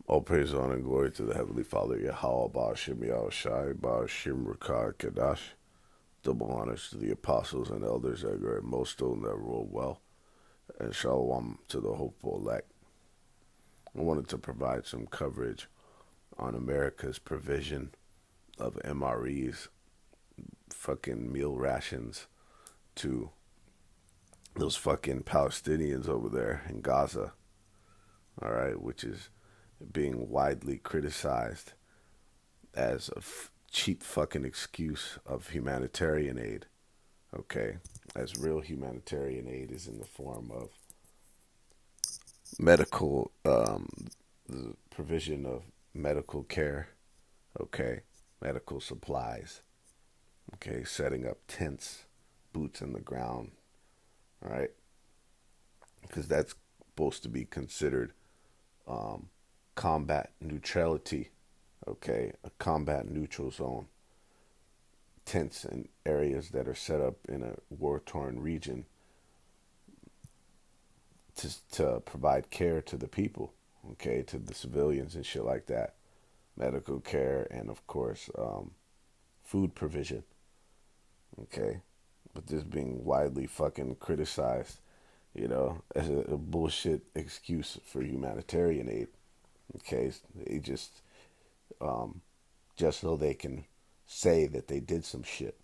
All praise, honor, and glory to the Heavenly Father, Yahweh, Ba'ashem, Yahushai, Ba'ashem, Rakah, Kadash. Double honors to the apostles and elders that are most of them that rule well. And shalom to the hopeful elect. I wanted to provide some coverage on America's provision of MREs, fucking meal rations to those fucking Palestinians over there in Gaza, all right, which is being widely criticized as a cheap fucking excuse of humanitarian aid, okay? As real humanitarian aid is in the form of medical, the provision of medical care, okay? Medical supplies, okay? Setting up tents, boots in the ground, all right? Because that's supposed to be considered combat neutrality, okay? A combat neutral zone. Tents in areas that are set up in a war-torn region to provide care to the people, okay, to the civilians and shit like that. Medical care and, of course, food provision, okay? But this being widely fucking criticized, as a bullshit excuse for humanitarian aid, okay? They just so they can say that they did some shit.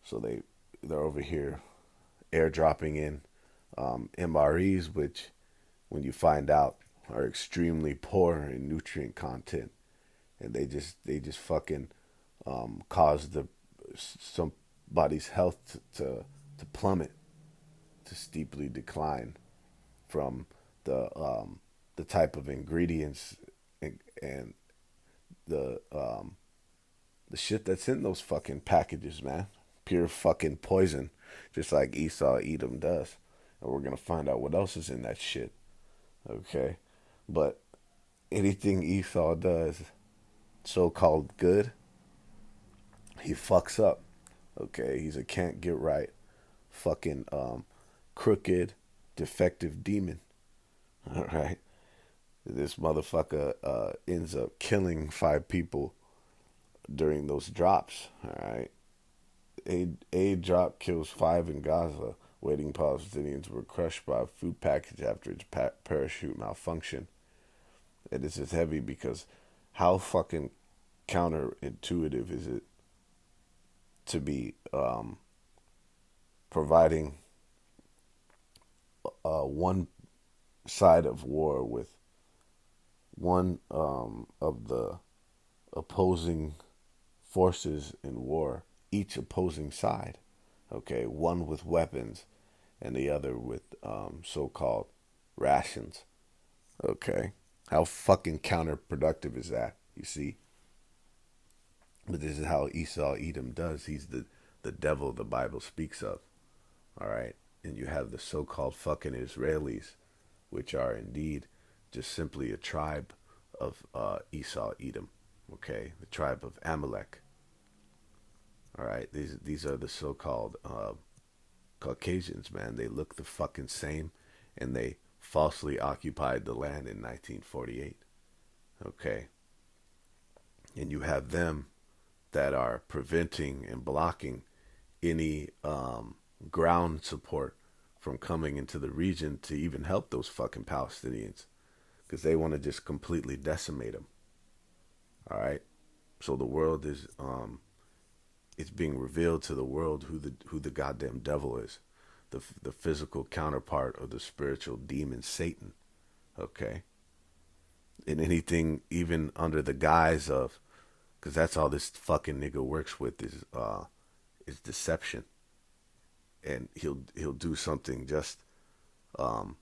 So they're over here airdropping in MREs, which when you find out are extremely poor in nutrient content, and they just fucking cause somebody's health to plummet, to steeply decline from the type of ingredients and the shit that's in those fucking packages, man. Pure fucking poison, just like Esau Edom does. And we're gonna find out what else is in that shit. Okay, but anything Esau does, so-called good, he fucks up. Okay, he's a can't get right, fucking crooked, defective demon. All right, this motherfucker ends up killing 5 people during those drops. All right, a drop kills 5 in Gaza. Waiting Palestinians were crushed by a food package after its parachute malfunction. And this is heavy because how fucking counterintuitive is it to be providing one side of war with one of the opposing forces in war, each opposing side, okay, one with weapons and the other with so-called rations, okay? How fucking counterproductive is that, you see? But this is how Esau Edom does. He's the devil the Bible speaks of, all right? And you have the so-called fucking Israelis, which are indeed just simply a tribe of Esau Edom, okay? The tribe of Amalek, all right? These are the so-called Caucasians, man. They look the fucking same, and they falsely occupied the land in 1948, okay? And you have them that are preventing and blocking any ground support from coming into the region to even help those fucking Palestinians, because they want to just completely decimate them. All right, so the world is it's being revealed to the world who the goddamn devil is, the physical counterpart of the spiritual demon Satan. Okay, and anything even under the guise of, because that's all this fucking nigga works with is deception, and he'll do something just um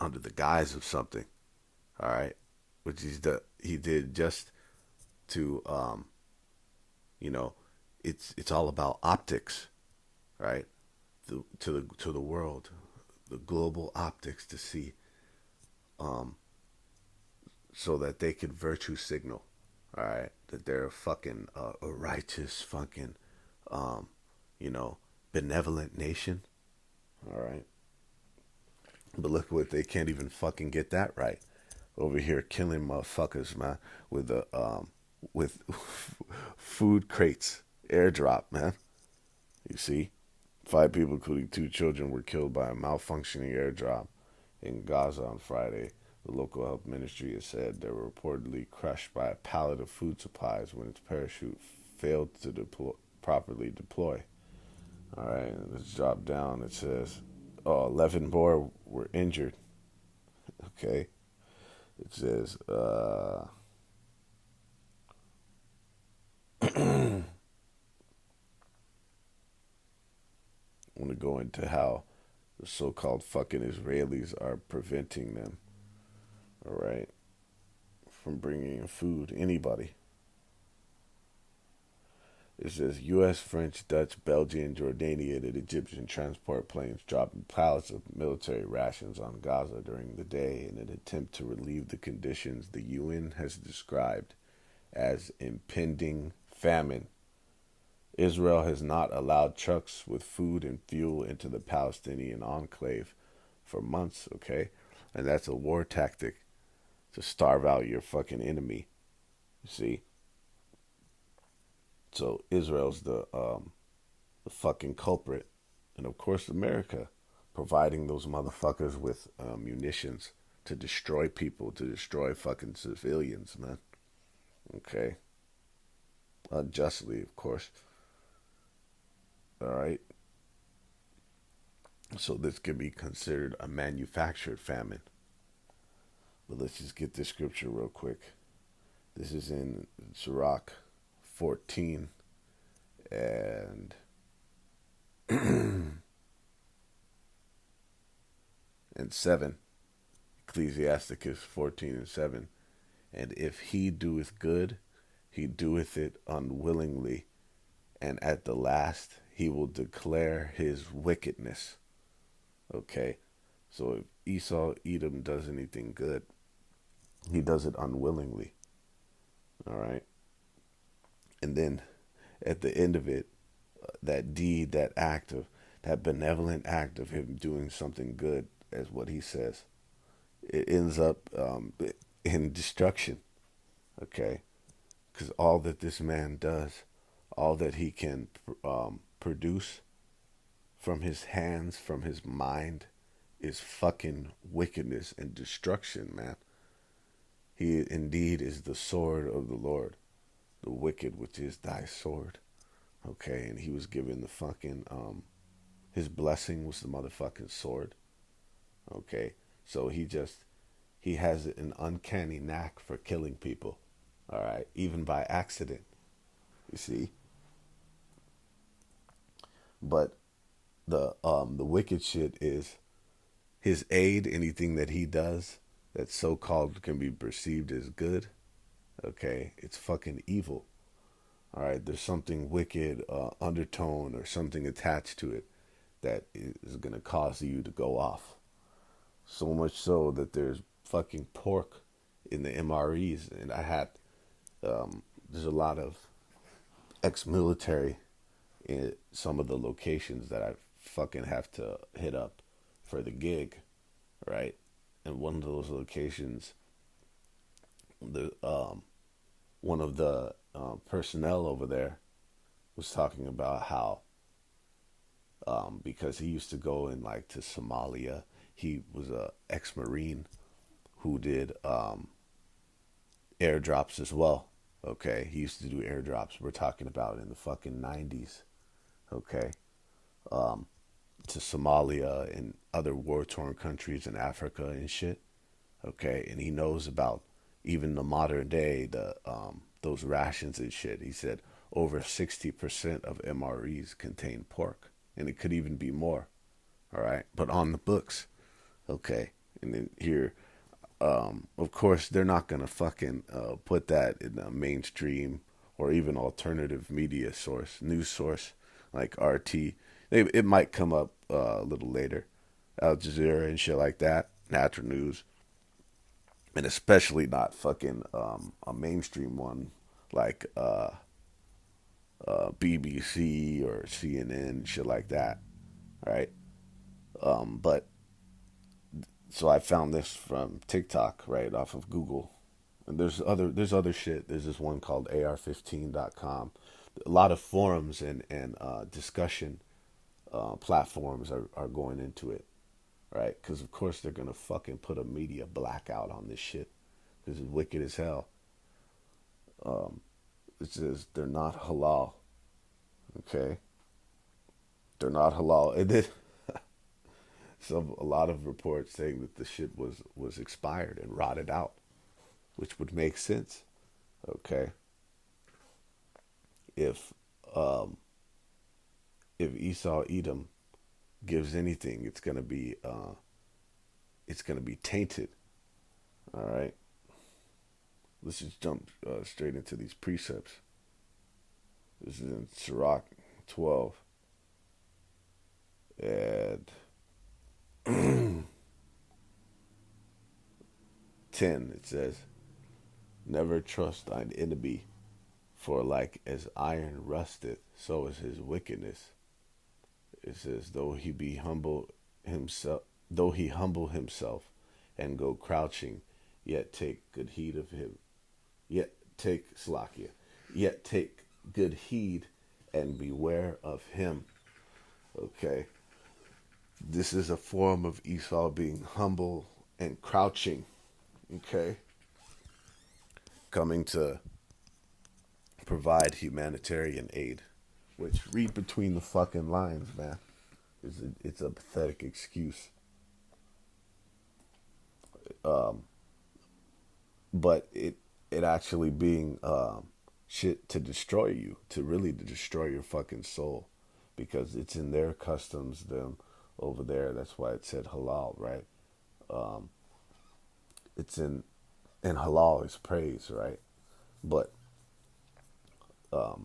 under the guise of something, all right, which he did just to you know it's all about optics, right? To the world, the global optics, to see um so that they could virtue signal, all right, that they're a fucking a righteous fucking um you know benevolent nation, all right. But look what, they can't even fucking get that right. over here killing motherfuckers, man, with the with food crates airdrop, man. You see, 5 people, including 2 children, were killed by a malfunctioning airdrop in Gaza on Friday. The local health ministry has said they were reportedly crushed by a pallet of food supplies when its parachute failed to properly deploy. All right, let's drop down. It says, oh, 11 more were injured. Okay. It says, I want to go into how the so called fucking Israelis are preventing them, all right, from bringing in food. Anybody. It says U.S., French, Dutch, Belgian, Jordanian, and Egyptian transport planes dropping pallets of military rations on Gaza during the day in an attempt to relieve the conditions the UN has described as impending famine. Israel has not allowed trucks with food and fuel into the Palestinian enclave for months, okay? And that's a war tactic to starve out your fucking enemy. You see? So Israel's the fucking culprit. And of course, America providing those motherfuckers with munitions to destroy people, to destroy fucking civilians, man. Okay? Unjustly, of course. All right? So this could be considered a manufactured famine. But let's just get this scripture real quick. This is in Sirach 14 and and 7. Ecclesiasticus 14 and 7. And if he doeth good, he doeth it unwillingly, and at the last he will declare his wickedness. Okay? So if Esau, Edom does anything good, he does it unwillingly. All right? And then at the end of it, that deed, that act of, that benevolent act of him doing something good, as what he says, it ends up in destruction. Okay? Because all that this man does, all that he can produce from his hands, from his mind, is fucking wickedness and destruction, man. He indeed is the sword of the Lord, the wicked, which is thy sword. Okay, and he was given the fucking his blessing was the motherfucking sword. Okay, so he has an uncanny knack for killing people. All right, even by accident. You see, but the wicked shit is his aid. Anything that he does that so called can be perceived as good. Okay, it's fucking evil. All right, there's something wicked undertone or something attached to it that is gonna cause you to go off. So much so that there's fucking pork in the MREs, and I had there's a lot of ex-military in some of the locations that I fucking have to hit up for the gig, right? And one of those locations, the one of the personnel over there was talking about how because he used to go in like to Somalia, he was a ex-marine who did airdrops as well. Okay, he used to do airdrops. We're talking about in the fucking 90s. Okay, to Somalia and other war-torn countries in Africa and shit. Okay, and he knows about even the modern day the those rations and shit. He said over 60% of MREs contain pork, and it could even be more. All right, but on the books. Okay, and then here, of course, they're not gonna fucking put that in a mainstream or even alternative media source, news source like RT. It might come up a little later, Al Jazeera and shit like that, natural news, and especially not fucking a mainstream one like BBC or CNN, shit like that, right? But So I found this from TikTok, right off of Google. And there's other shit. There's this one called ar15.com. A lot of forums and discussion platforms are going into it, right? Because of course they're gonna fucking put a media blackout on this shit because it's wicked as hell. It says they're not halal. Okay, they're not halal. And then a lot of reports saying that the shit was expired and rotted out, which would make sense. Okay, if um, if Esau Edom gives anything, it's gonna be tainted. All right, let's just jump straight into these precepts. This is in Sirach 12 and 10. It says, "Never trust thine enemy, for like as iron rusteth, so is his wickedness." It says, though he humble himself and go crouching, yet take good heed of him. Yet take Slakia. Yet take good heed and beware of him. Okay. This is a form of Esau being humble and crouching. Okay. Coming to provide humanitarian aid. Which, read between the fucking lines, man. It's a pathetic excuse. But it actually being shit to destroy you, to destroy your fucking soul, because it's in their customs, them over there. That's why it said halal, right? It's in and halal is praise, right? But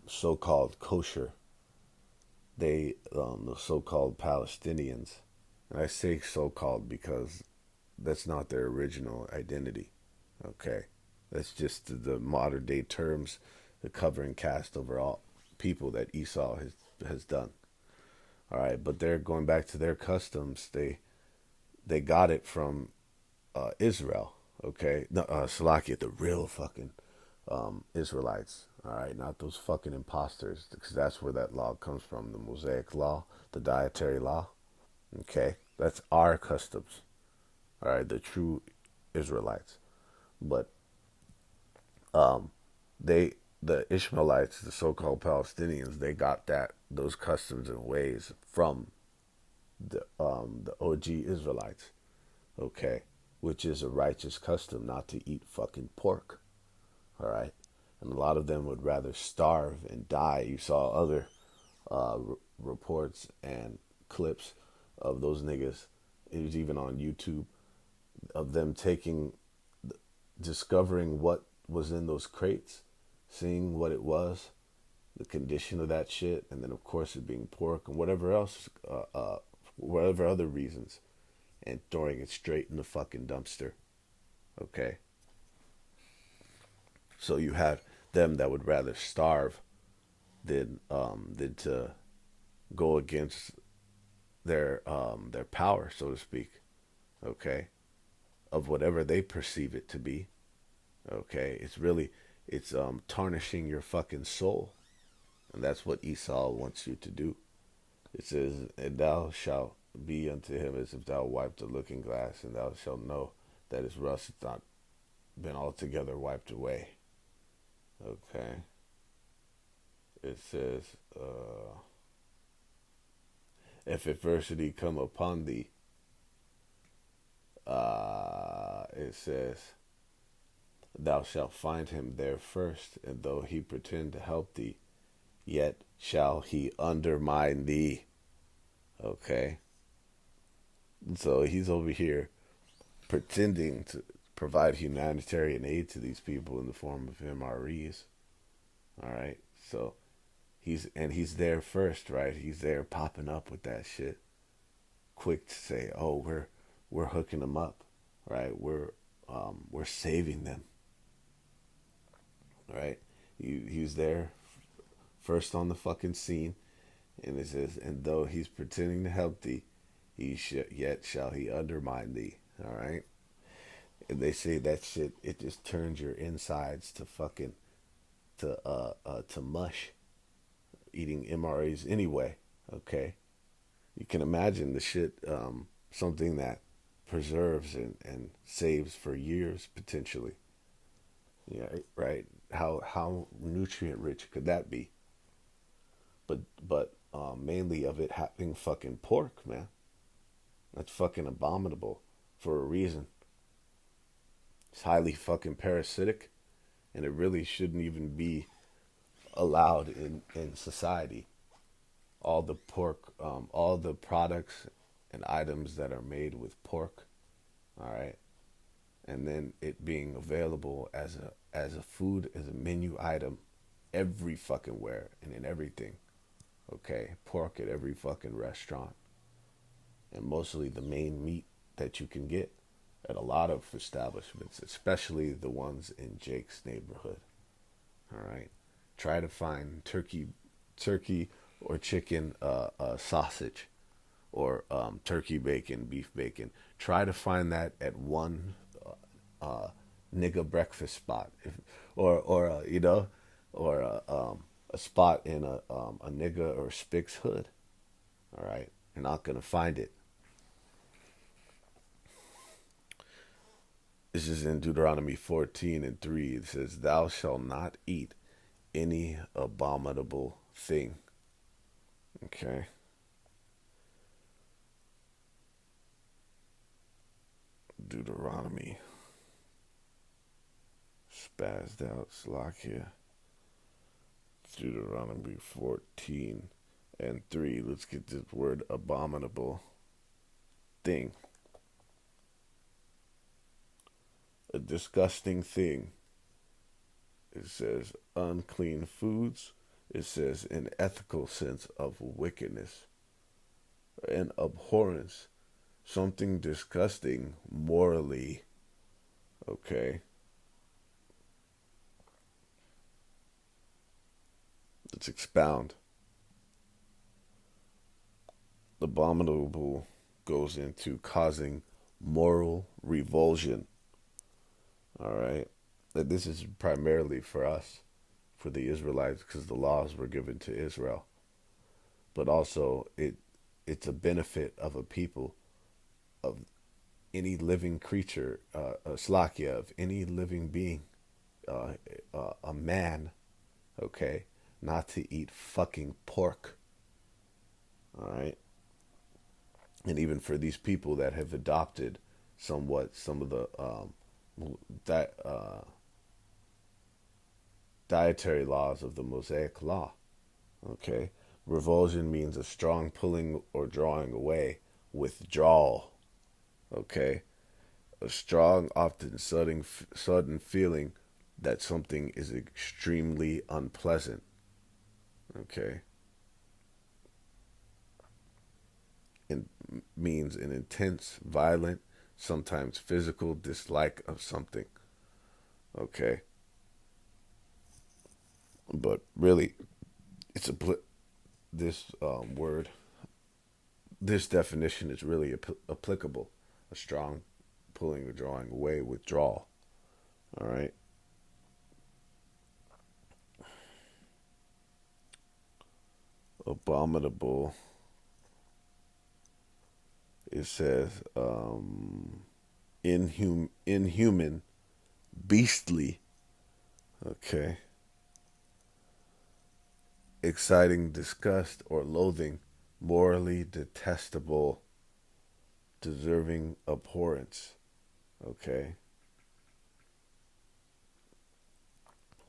so-called kosher, the so-called Palestinians, and I say so-called because that's not their original identity. Okay, that's just the modern day terms, the cover and cast over all people that Esau has done. All right, but they're going back to their customs. They got it from Israel. Okay, no, Salakia, the real fucking Israelites. All right, not those fucking imposters, because that's where that law comes from. The Mosaic law, the dietary law. Okay, that's our customs. All right, the true Israelites. But they the Ishmaelites, the so-called Palestinians, they got those customs and ways from the OG Israelites, okay, which is a righteous custom not to eat fucking pork, all right, and a lot of them would rather starve and die. You saw other reports and clips of those niggas. It was even on YouTube of them discovering what was in those crates, seeing what it was, the condition of that shit, and then of course it being pork and whatever other reasons, and throwing it straight in the fucking dumpster. Okay, so you have them that would rather starve than to go against their power, so to speak. Okay, of whatever they perceive it to be. Okay, it's tarnishing your fucking soul, and that's what Esau wants you to do. It says, "And thou shalt be unto him as if thou wiped a looking glass, and thou shalt know that his rust hath not been altogether wiped away." Okay, it says, "If adversity come upon thee," it says, "thou shalt find him there first, and though he pretend to help thee, yet shall he undermine thee." Okay, so he's over here pretending to provide humanitarian aid to these people in the form of MREs. All right, so he's there first, right? He's there popping up with that shit, quick to say, "Oh, we're hooking them up, right? We're saving them, right?" He's there first on the fucking scene, and it says, "And though he's pretending to help thee, yet shall he undermine thee." All right, and they say that shit it just turns your insides to fucking to mush. Eating MREs anyway. Okay, you can imagine the shit. Something that preserves and saves for years potentially. Yeah, right. How nutrient rich could that be? But mainly of it having fucking pork, man. That's fucking abominable for a reason. It's highly fucking parasitic, and it really shouldn't even be allowed in society. All the pork, all the products and items that are made with pork, all right, and then it being available as a food, as a menu item, every fucking where and in everything. Okay, pork at every fucking restaurant, and mostly the main meat that you can get at a lot of establishments, especially the ones in Jake's neighborhood. All right, try to find turkey or chicken sausage or turkey bacon, beef bacon. Try to find that at one uh, nigga breakfast spot, or you know, or a spot in a nigga or Spic's hood. All right, you're not gonna find it. This is in Deuteronomy 14:3. It says, "Thou shalt not eat any abominable thing." Okay, Deuteronomy, spazzed out Slovakia. Deuteronomy 14:3. Let's get this word abominable thing. A disgusting thing. It says unclean foods. It says an ethical sense of wickedness, an abhorrence, something disgusting morally. Okay, let's expound. Abominable goes into causing moral revulsion. All right, that this is primarily for us, for the Israelites, because the laws were given to Israel. But also, it's a benefit of a people, of any living creature, a slakia, of any living being, uh, a man, okay, not to eat fucking pork. All right, and even for these people that have adopted somewhat some of the that dietary laws of the Mosaic law. Okay, revulsion means a strong pulling or drawing away, withdrawal. Okay, a strong, often sudden feeling that something is extremely unpleasant. Okay, and means an intense, violent, sometimes physical dislike of something. Okay, but really, it's a this word, this definition is really applicable. A strong pulling or drawing away, withdrawal. All right. Abominable. It says inhuman, beastly. Okay. Exciting disgust or loathing, morally detestable, deserving abhorrence. Okay.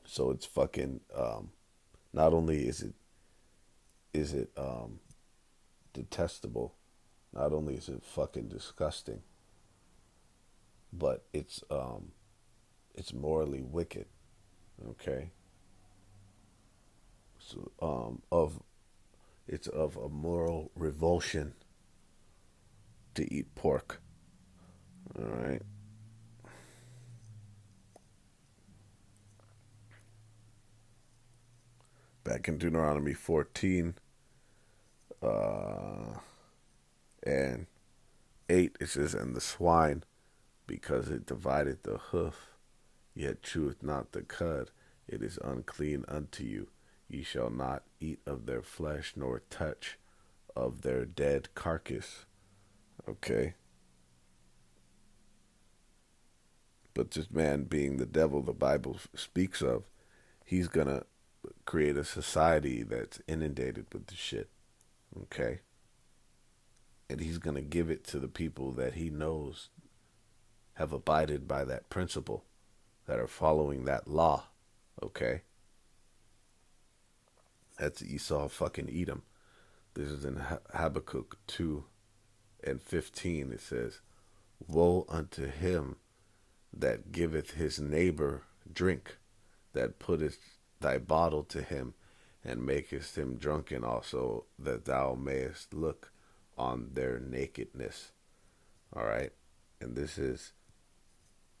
So it's fucking. Not only is it detestable, not only is it fucking disgusting, but it's morally wicked. Okay. So of it's of a moral revulsion to eat pork. All right. Back in Deuteronomy 14 uh, and 8, it says, "And the swine because it divideth the hoof, yet cheweth not the cud, it is unclean unto you. Ye shall not eat of their flesh, nor touch of their dead carcass. Okay? But this man being the devil the Bible speaks of, he's gonna create a society that's inundated with the shit. Okay? And he's gonna give it to the people that he knows have abided by that principle, that are following that law. Okay? That's Esau fucking Edom. This is in Habakkuk 2 and 15. It says, woe unto him that giveth his neighbor drink, that putteth thy bottle to him, and makest him drunken also, that thou mayest look on their nakedness. All right? And this is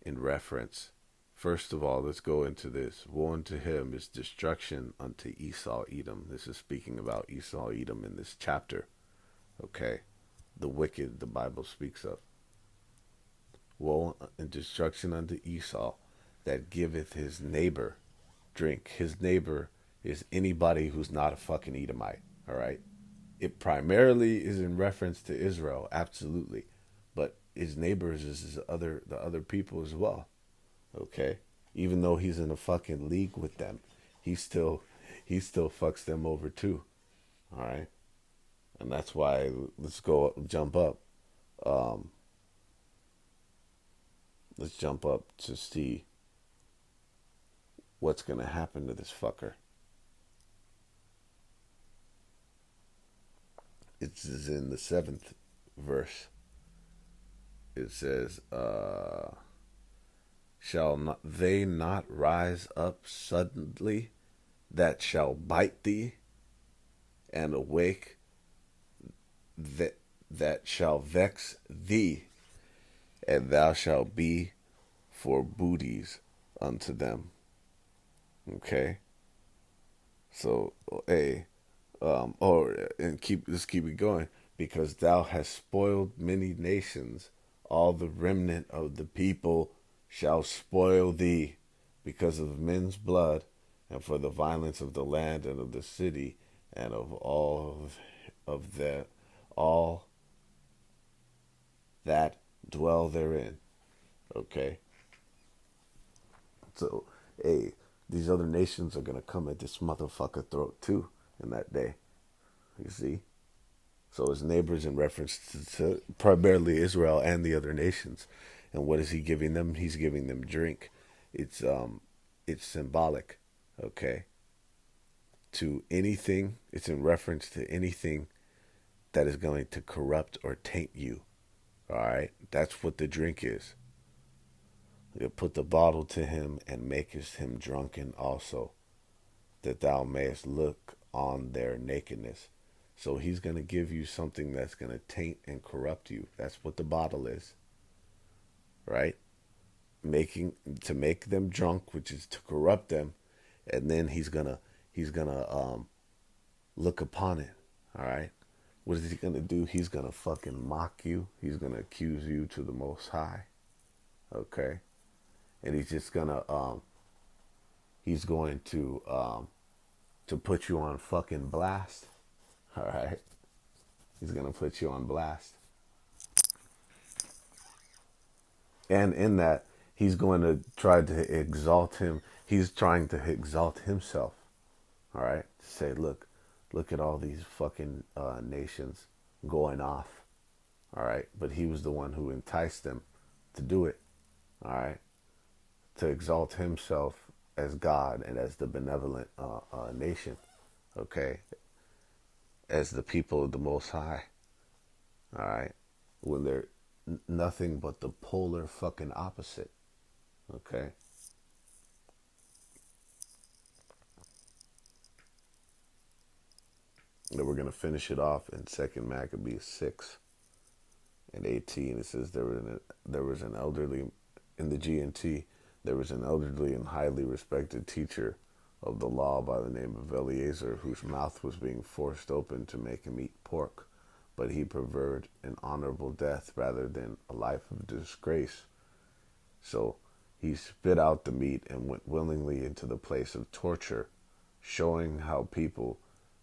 in reference. First of all, let's go into this. Woe unto him is destruction unto Esau, Edom. This is speaking about Esau, Edom in this chapter. Okay? The wicked the Bible speaks of. Woe and destruction unto Esau that giveth his neighbor drink. His neighbor is anybody who's not a fucking Edomite. All right? It primarily is in reference to Israel, absolutely. But his neighbors is the other people as well. Okay? Even though he's in a fucking league with them, he still fucks them over too. All right? And that's why jump up. Um, let's jump up to see what's going to happen to this fucker. It's in the 7th verse. It says, shall not they not rise up suddenly that shall bite thee, and awake that shall vex thee, and thou shalt be for booties unto them. Okay? So, hey, let's keep it going. Because thou hast spoiled many nations, all the remnant of the people shall spoil thee, because of men's blood, and for the violence of the land and of the city, and of all that dwell therein. Okay? So, hey, these other nations are gonna come at this motherfucker throat too in that day. You see? So his neighbors in reference to primarily Israel and the other nations. And what is he giving them? He's giving them drink. It's symbolic, okay? To anything, it's in reference to anything that is going to corrupt or taint you. All right? That's what the drink is. You put the bottle to him and makest him drunken also, that thou mayest look on their nakedness. So he's going to give you something that's going to taint and corrupt you. That's what the bottle is. Right? To make them drunk, which is to corrupt them, and then he's going to look upon it. All right? What is he going to do? He's going to fucking mock you. He's going to accuse you to the Most High. Okay? And he's just going to put you on fucking blast. All right? He's going to put you on blast. And in that, he's going to try to exalt him. He's trying to exalt himself. All right? To say, look at all these fucking nations going off. All right? But he was the one who enticed them to do it. All right? To exalt himself as God and as the benevolent nation. Okay? As the people of the Most High. All right? When they're nothing but the polar fucking opposite. Okay? And we're going to finish it off in 2 Maccabees 6 and 18. It says there was an elderly, in the GNT, there was an elderly and highly respected teacher of the law by the name of Eleazar, whose mouth was being forced open to make him eat pork. But he preferred an honorable death rather than a life of disgrace, So he spit out the meat and went willingly into the place of torture, showing how people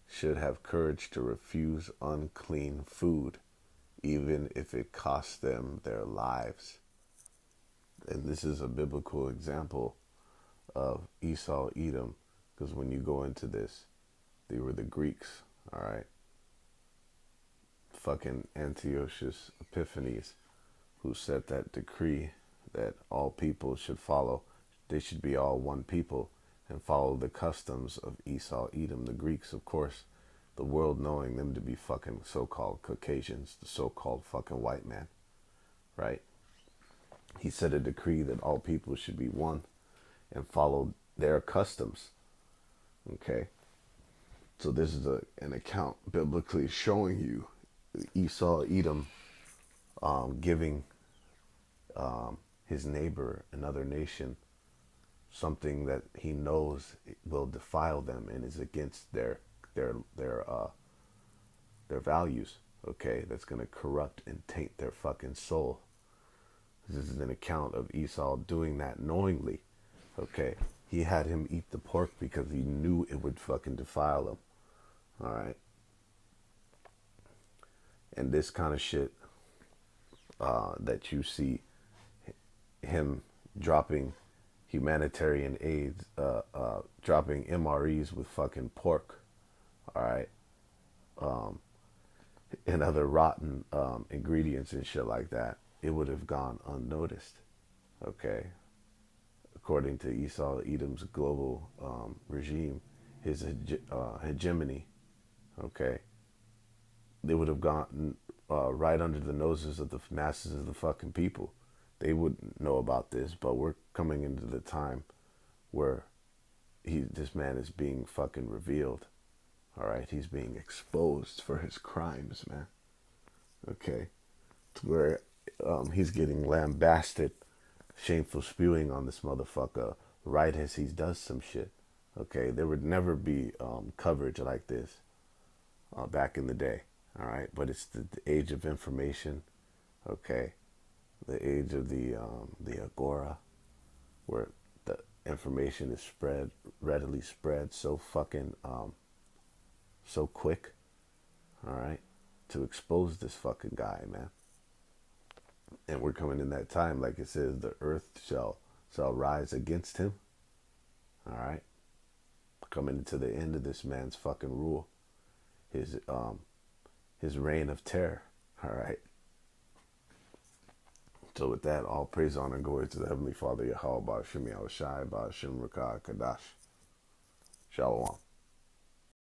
should have courage to refuse unclean food, even if it costs them their lives. And this is a biblical example of Esau, Edom, because when you go into this, they were the Greeks, all right? Fucking Antiochus Epiphanes, who set that decree that all people should follow, they should be all one people and follow the customs of Esau, Edom, the Greeks, of course, the world knowing them to be fucking so-called Caucasians, the so-called fucking white man, right? He set a decree that all people should be one and follow their customs, okay? So this is an account biblically showing you Esau, Edom, giving his neighbor, another nation, something that he knows will defile them and is against their their uh, their values. Okay, that's gonna corrupt and taint their fucking soul. This is an account of Esau doing that knowingly. Okay, he had him eat the pork because he knew it would fucking defile him. All right, and this kind of shit that you see him dropping humanitarian aids, dropping MREs with fucking pork, all right, and other rotten ingredients and shit like that, it would have gone unnoticed, okay? According to Esau Edom's global regime, his hegemony, okay, they would have gone right under the noses of the masses of the fucking people. They wouldn't know about this, but we're coming into the time where this man is being fucking revealed. All right, he's being exposed for his crimes, man. Okay, to where he's getting lambasted, shameful spewing on this motherfucker right as he does some shit. Okay, there would never be coverage like this back in the day. All right, but it's the age of information. Okay, the age of the agora, where the information is spread readily spread so fucking so quick. All right, to expose this fucking guy, man. And we're coming in that time, like it says, the earth shall rise against him. All right, coming into the end of this man's fucking rule, his reign of terror. All right. So with that, all praise, honor, and glory to the Heavenly Father, Yahweh, Ba'ashim Yahushai, Ba'ashim Rakah Kadash. Shalom.